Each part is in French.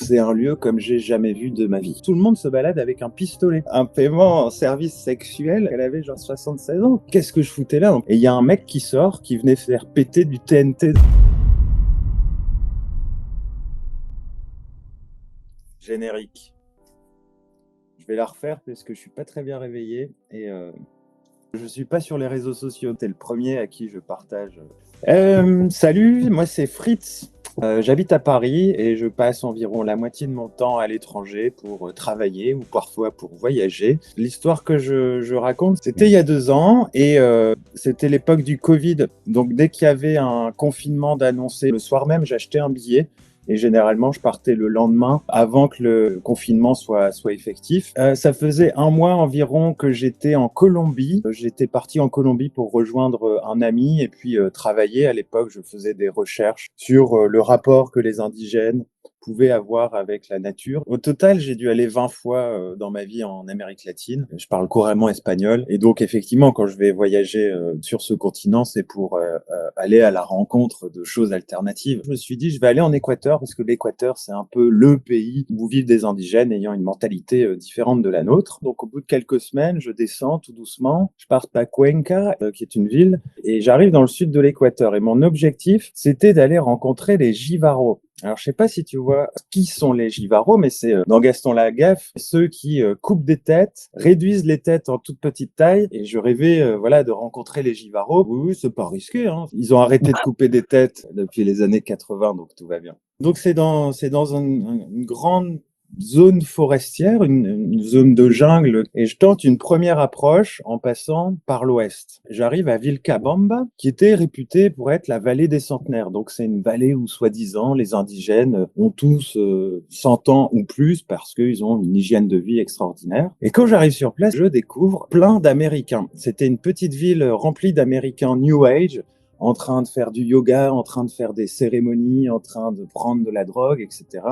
C'est un lieu comme j'ai jamais vu de ma vie. Tout le monde se balade avec un pistolet. Un paiement en service sexuel, elle avait genre 76 ans. Qu'est-ce que je foutais là? Et il y a un mec qui sort, qui venait faire péter du TNT. Générique. Je vais la refaire parce que je suis pas très bien réveillé et je suis pas sur les réseaux sociaux. T'es le premier à qui je partage. Salut, moi c'est Fritz. J'habite à Paris et je passe environ la moitié de mon temps à l'étranger pour travailler ou parfois pour voyager. L'histoire que je raconte, c'était il y a 2 ans et c'était l'époque du Covid. Donc dès qu'il y avait un confinement d'annoncer, le soir même, j'achetais un billet. Et généralement, je partais le lendemain avant que le confinement soit effectif. Ça faisait 1 mois environ que j'étais en Colombie. J'étais parti en Colombie pour rejoindre un ami et puis travailler. À l'époque, je faisais des recherches sur le rapport que les indigènes pouvaient avoir avec la nature. Au total, j'ai dû aller 20 fois dans ma vie en Amérique latine. Je parle couramment espagnol. Et donc, effectivement, quand je vais voyager sur ce continent, c'est pour aller à la rencontre de choses alternatives. Je me suis dit, je vais aller en Équateur parce que l'Équateur, c'est un peu le pays où vivent des indigènes ayant une mentalité différente de la nôtre. Donc, au bout de quelques semaines, je descends tout doucement. Je pars à Cuenca, qui est une ville, et j'arrive dans le sud de l'Équateur. Et mon objectif, c'était d'aller rencontrer les Jivaros. Alors, je sais pas si tu vois qui sont les Jivaros, mais c'est dans Gaston Lagaffe, ceux qui coupent des têtes, réduisent les têtes en toute petite taille. Et je rêvais, voilà, de rencontrer les Jivaros. Oui, oui, c'est pas risqué, hein. Ils ont arrêté de couper des têtes depuis les années 80, donc tout va bien. Donc c'est dans une grande zone forestière, une zone de jungle, et je tente une première approche en passant par l'ouest. J'arrive à Vilcabamba, qui était réputée pour être la vallée des centenaires. Donc c'est une vallée où, soi-disant, les indigènes ont tous 100 ans ou plus parce qu'ils ont une hygiène de vie extraordinaire. Et quand j'arrive sur place, je découvre plein d'Américains. C'était une petite ville remplie d'Américains New Age, en train de faire du yoga, en train de faire des cérémonies, en train de prendre de la drogue, etc.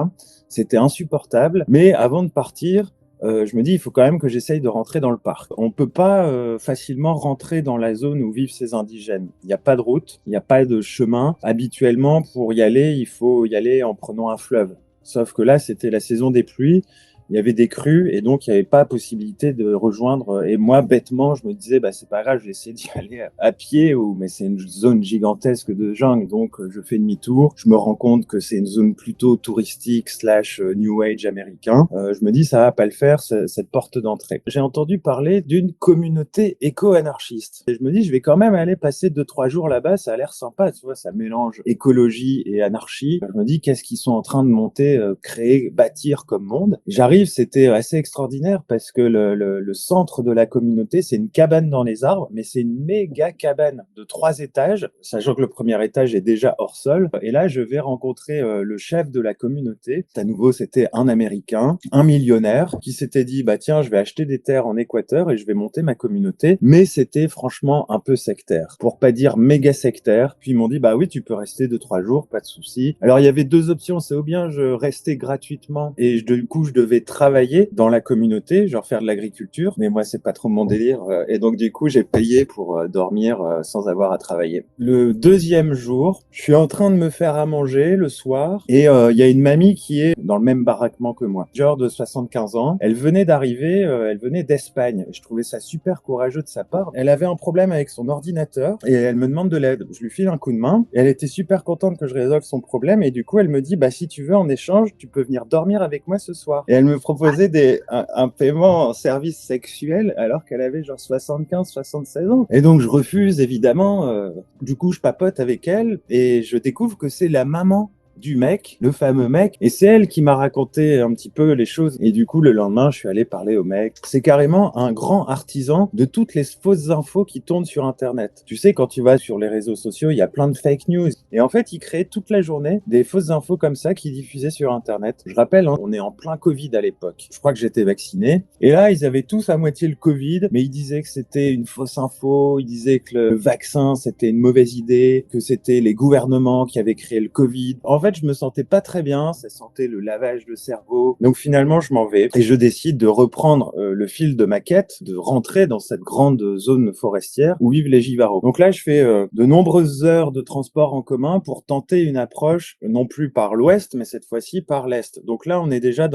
C'était insupportable. Mais avant de partir, je me dis, il faut quand même que j'essaye de rentrer dans le parc. On ne peut pas facilement rentrer dans la zone où vivent ces indigènes. Il n'y a pas de route, il n'y a pas de chemin. Habituellement, pour y aller, il faut y aller en prenant un fleuve. Sauf que là, c'était la saison des pluies. Il y avait des crues et donc il n'y avait pas possibilité de rejoindre. Et moi, bêtement, je me disais, bah, c'est pas grave, je vais essayer d'y aller à pied, mais c'est une zone gigantesque de jungle. Donc, je fais demi-tour. Je me rends compte que c'est une zone plutôt touristique / New Age américain. Je me dis, ça va pas le faire, cette porte d'entrée. J'ai entendu parler d'une communauté éco-anarchiste. Et je me dis, je vais quand même aller passer 2-3 jours là-bas. Ça a l'air sympa, tu vois, ça mélange écologie et anarchie. Je me dis, qu'est-ce qu'ils sont en train de monter, créer, bâtir comme monde? J'arrive, c'était assez extraordinaire parce que le centre de la communauté, c'est une cabane dans les arbres, mais c'est une méga cabane de 3 étages, sachant que le premier étage est déjà hors sol. Et là, je vais rencontrer le chef de la communauté. À nouveau, c'était un Américain, un millionnaire, qui s'était dit, bah tiens, je vais acheter des terres en Équateur et je vais monter ma communauté. Mais c'était franchement un peu sectaire, pour pas dire méga sectaire. Puis ils m'ont dit, bah oui, tu peux rester 2-3 jours, pas de souci. Alors il y avait 2 options, c'est ou bien je restais gratuitement et du coup je devais travailler dans la communauté, genre faire de l'agriculture, mais moi c'est pas trop mon délire, et donc du coup j'ai payé pour dormir sans avoir à travailler. Le deuxième jour, je suis en train de me faire à manger le soir et il y a une mamie qui est dans le même baraquement que moi, genre de 75 ans. Elle venait d'arriver, elle venait d'Espagne. Je trouvais ça super courageux de sa part. Elle avait un problème avec son ordinateur et elle me demande de l'aide. Je lui file un coup de main et elle était super contente que je résolve son problème et du coup elle me dit, bah si tu veux en échange, tu peux venir dormir avec moi ce soir. Et elle me proposait un paiement en service sexuel alors qu'elle avait genre 75-76 ans. Et donc je refuse évidemment. Du coup je papote avec elle et je découvre que c'est la maman du mec, le fameux mec, et c'est elle qui m'a raconté un petit peu les choses. Et du coup, le lendemain, je suis allé parler au mec. C'est carrément un grand artisan de toutes les fausses infos qui tournent sur Internet. Tu sais, quand tu vas sur les réseaux sociaux, il y a plein de fake news. Et en fait, il crée toute la journée des fausses infos comme ça qui diffusaient sur Internet. Je rappelle, hein, on est en plein Covid à l'époque. Je crois que j'étais vacciné. Et là, ils avaient tous à moitié le Covid, mais ils disaient que c'était une fausse info. Ils disaient que le vaccin, c'était une mauvaise idée, que c'était les gouvernements qui avaient créé le Covid. En fait, fait, je me sentais pas très bien, ça sentait le lavage de cerveau. Donc finalement, je m'en vais et je décide de reprendre le fil de ma quête, de rentrer dans cette grande zone forestière où vivent les Jivaros. Donc là, je fais de nombreuses heures de transport en commun pour tenter une approche non plus par l'ouest, mais cette fois-ci par l'est. Donc là, on est déjà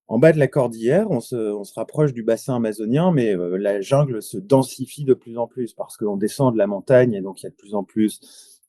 en bas de la cordillère, on se rapproche du bassin amazonien, mais la jungle se densifie de plus en plus parce qu'on descend de la montagne et donc il y a de plus en plus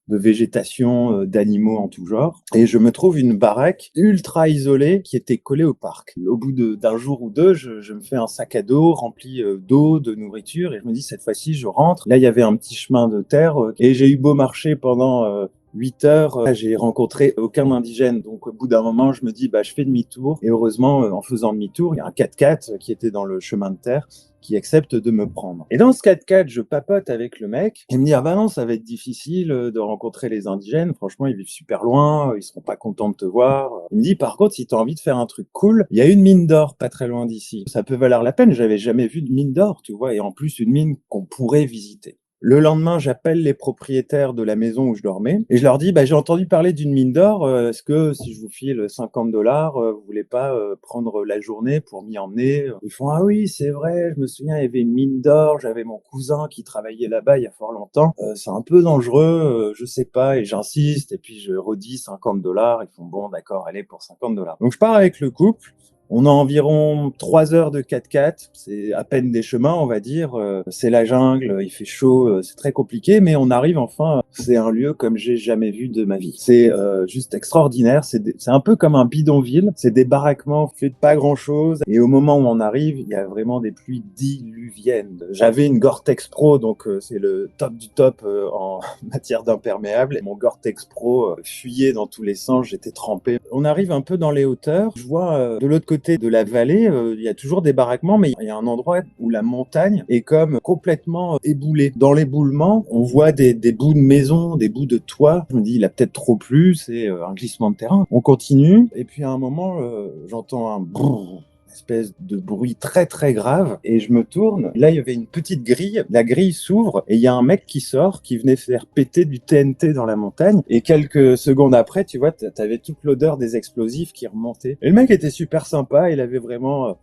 de végétation, d'animaux en tout genre. Et je me trouve une baraque ultra isolée qui était collée au parc. Au bout d'un jour ou deux, je me fais un sac à dos rempli d'eau, de nourriture, et je me dis cette fois-ci je rentre. Là il y avait un petit chemin de terre et j'ai eu beau marcher pendant 8 heures, j'ai rencontré aucun indigène. Donc au bout d'un moment, je me dis je fais demi-tour. Et heureusement, en faisant demi-tour, il y a un 4x4 qui était dans le chemin de terre qui accepte de me prendre. Et dans ce 4x4, je papote avec le mec. Il me dit ah bah non, ça va être difficile de rencontrer les indigènes. Franchement, ils vivent super loin, ils seront pas contents de te voir. Il me dit par contre, si tu as envie de faire un truc cool, il y a une mine d'or pas très loin d'ici. Ça peut valoir la peine. J'avais jamais vu de mine d'or, tu vois, et en plus une mine qu'on pourrait visiter. Le lendemain, j'appelle les propriétaires de la maison où je dormais et je leur dis j'ai entendu parler d'une mine d'or. Est-ce que si je vous file $50, vous voulez pas prendre la journée pour m'y emmener? Ils font ah oui, c'est vrai, je me souviens, il y avait une mine d'or. J'avais mon cousin qui travaillait là-bas il y a fort longtemps. C'est un peu dangereux, je sais pas. Et j'insiste et puis je redis $50. Ils font bon, d'accord, allez pour $50. Donc je pars avec le couple. On a environ 3 heures de 4x4, c'est à peine des chemins, on va dire. C'est la jungle, il fait chaud, c'est très compliqué, mais on arrive enfin. C'est un lieu comme j'ai jamais vu de ma vie. C'est juste extraordinaire. C'est un peu comme un bidonville. C'est des baraquements faits de pas grand-chose. Et au moment où on arrive, il y a vraiment des pluies diluviennes. J'avais une Gore-Tex Pro, donc c'est le top du top en matière d'imperméable. Mon Gore-Tex Pro fuyait dans tous les sens, j'étais trempé. On arrive un peu dans les hauteurs. Je vois de l'autre côté de la vallée, il y a toujours des baraquements, mais il y a un endroit où la montagne est comme complètement éboulée. Dans l'éboulement, on voit des bouts de maison, des bouts de toit. Je me dis, il a peut-être trop plu, c'est un glissement de terrain. On continue, et puis à un moment, j'entends un brrr, espèce de bruit très très grave, et je me tourne. Là, il y avait une petite grille. La grille s'ouvre et il y a un mec qui sort, qui venait faire péter du TNT dans la montagne. Et quelques secondes après, tu vois, t'avais toute l'odeur des explosifs qui remontait. Et le mec était super sympa. Il avait vraiment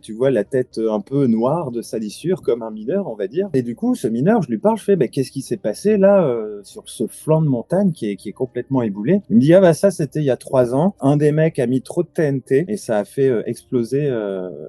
tu vois, la tête un peu noire de salissure, comme un mineur, on va dire. Et du coup, ce mineur, je lui parle, je fais, qu'est-ce qui s'est passé là, sur ce flanc de montagne qui est complètement éboulé? Il me dit, ah ça, c'était il y a 3 ans. Un des mecs a mis trop de TNT et ça a fait exploser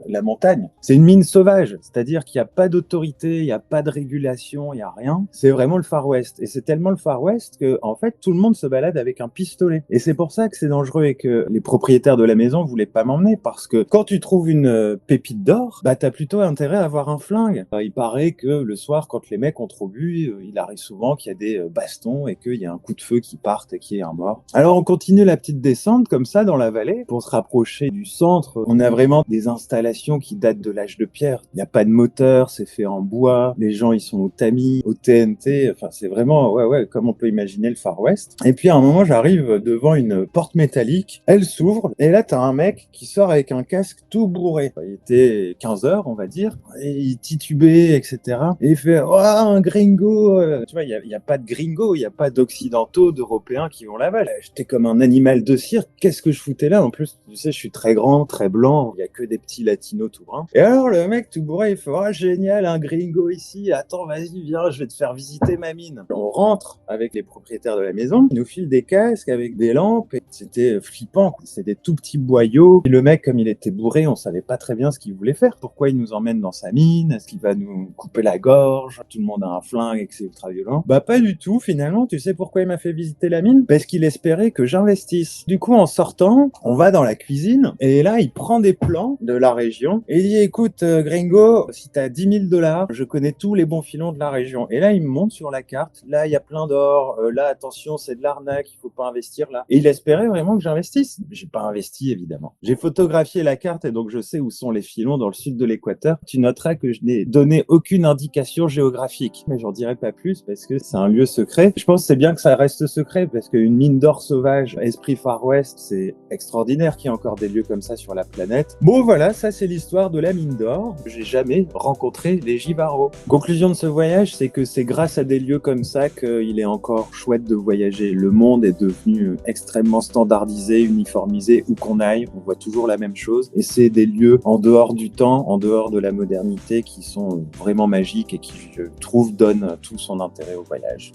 la montagne. C'est une mine sauvage, c'est-à-dire qu'il n'y a pas d'autorité, il n'y a pas de régulation, il n'y a rien. C'est vraiment le Far West. Et c'est tellement le Far West que, en fait, tout le monde se balade avec un pistolet. Et c'est pour ça que c'est dangereux et que les propriétaires de la maison voulaient pas m'emmener, parce que quand tu trouves une pépite d'or, t'as plutôt intérêt à avoir un flingue. Il paraît que le soir, quand les mecs ont trop bu, il arrive souvent qu'il y a des bastons et qu'il y a un coup de feu qui parte et qu'il y ait un mort. Alors on continue la petite descente comme ça dans la vallée pour se rapprocher du centre. On a vraiment des installations qui datent de l'âge de pierre. Il n'y a pas de moteur, c'est fait en bois. Les gens, ils sont au tamis, au TNT. Enfin, c'est vraiment, ouais, comme on peut imaginer le Far West. Et puis à un moment, j'arrive devant une porte métallique. Elle s'ouvre et là, t'as un mec qui sort avec un casque tout bourré. Il était 15 heures, on va dire, et il titubait, etc. Et il fait « Oh, un gringo !» Tu vois, il y a pas de gringo, il n'y a pas d'occidentaux, d'européens qui vont là-bas. J'étais comme un animal de cirque. Qu'est-ce que je foutais là? En plus, tu sais, je suis très grand, très blanc, il n'y a que des petits latinos tout bruns. Et alors, le mec tout bourré, il fait « Oh, génial, un gringo ici. Attends, vas-y, viens, je vais te faire visiter ma mine. » On rentre avec les propriétaires de la maison, ils nous filent des casques avec des lampes, et c'était flippant. C'était des tout petits boyaux. Et le mec, comme il était bourré, on savait pas très bien ce qu'il voulait faire. Pourquoi il nous emmène dans sa mine? Est-ce qu'il va nous couper la gorge? Tout le monde a un flingue et que c'est ultra violent. Pas du tout, finalement. Tu sais pourquoi il m'a fait visiter la mine? Parce qu'il espérait que j'investisse. Du coup, en sortant, on va dans la cuisine et là, il prend des plans de la région et il dit, écoute, gringo, si t'as $10 000, je connais tous les bons filons de la région. Et là, il me montre sur la carte. Là, il y a plein d'or. Là, attention, c'est de l'arnaque. Il faut pas investir là. Et il espérait vraiment que j'investisse. J'ai pas investi, évidemment. J'ai photographié la carte et donc je sais où sont sont les Filons dans le sud de l'Équateur. Tu noteras que je n'ai donné aucune indication géographique, mais j'en dirai pas plus parce que c'est un lieu secret. Je pense que c'est bien que ça reste secret parce qu'une mine d'or sauvage, esprit Far West, c'est extraordinaire qu'il y ait encore des lieux comme ça sur la planète. Bon voilà, ça c'est l'histoire de la mine d'or. J'ai jamais rencontré les Gibaros. Conclusion de ce voyage, c'est que c'est grâce à des lieux comme ça qu'il est encore chouette de voyager. Le monde est devenu extrêmement standardisé, uniformisé, où qu'on aille, on voit toujours la même chose. Et c'est des lieux en dehors du temps, en dehors de la modernité, qui sont vraiment magiques et qui, je trouve, donnent tout son intérêt au voyage.